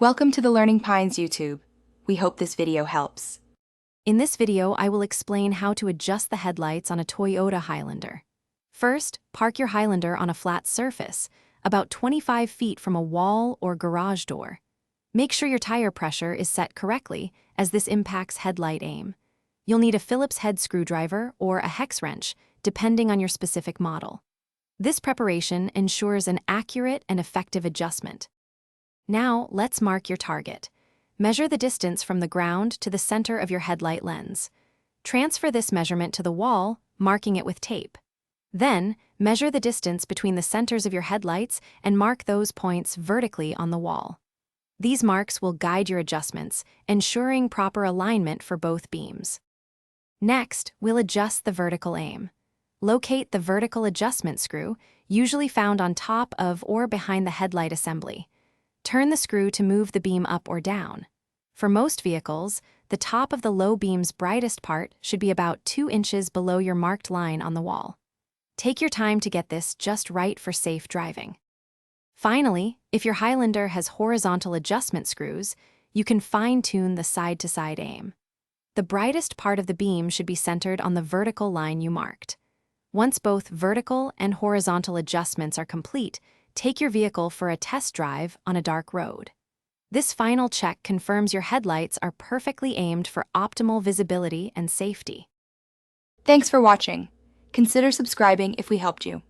Welcome to the Learning Pines YouTube. We hope this video helps. In this video, I will explain how to adjust the headlights on a Toyota Highlander. First, park your Highlander on a flat surface, about 25 feet from a wall or garage door. Make sure your tire pressure is set correctly, as this impacts headlight aim. You'll need a Phillips head screwdriver or a hex wrench, depending on your specific model. This preparation ensures an accurate and effective adjustment. Now, let's mark your target. Measure the distance from the ground to the center of your headlight lens. Transfer this measurement to the wall, marking it with tape. Then, measure the distance between the centers of your headlights and mark those points vertically on the wall. These marks will guide your adjustments, ensuring proper alignment for both beams. Next, we'll adjust the vertical aim. Locate the vertical adjustment screw, usually found on top of or behind the headlight assembly. Turn the screw to move the beam up or down. For most vehicles, the top of the low beam's brightest part should be about 2 inches below your marked line on the wall. Take your time to get this just right for safe driving. Finally, if your Highlander has horizontal adjustment screws, you can fine-tune the side-to-side aim. The brightest part of the beam should be centered on the vertical line you marked. Once both vertical and horizontal adjustments are complete, take your vehicle for a test drive on a dark road. This final check confirms your headlights are perfectly aimed for optimal visibility and safety. Thanks for watching. Consider subscribing if we helped you.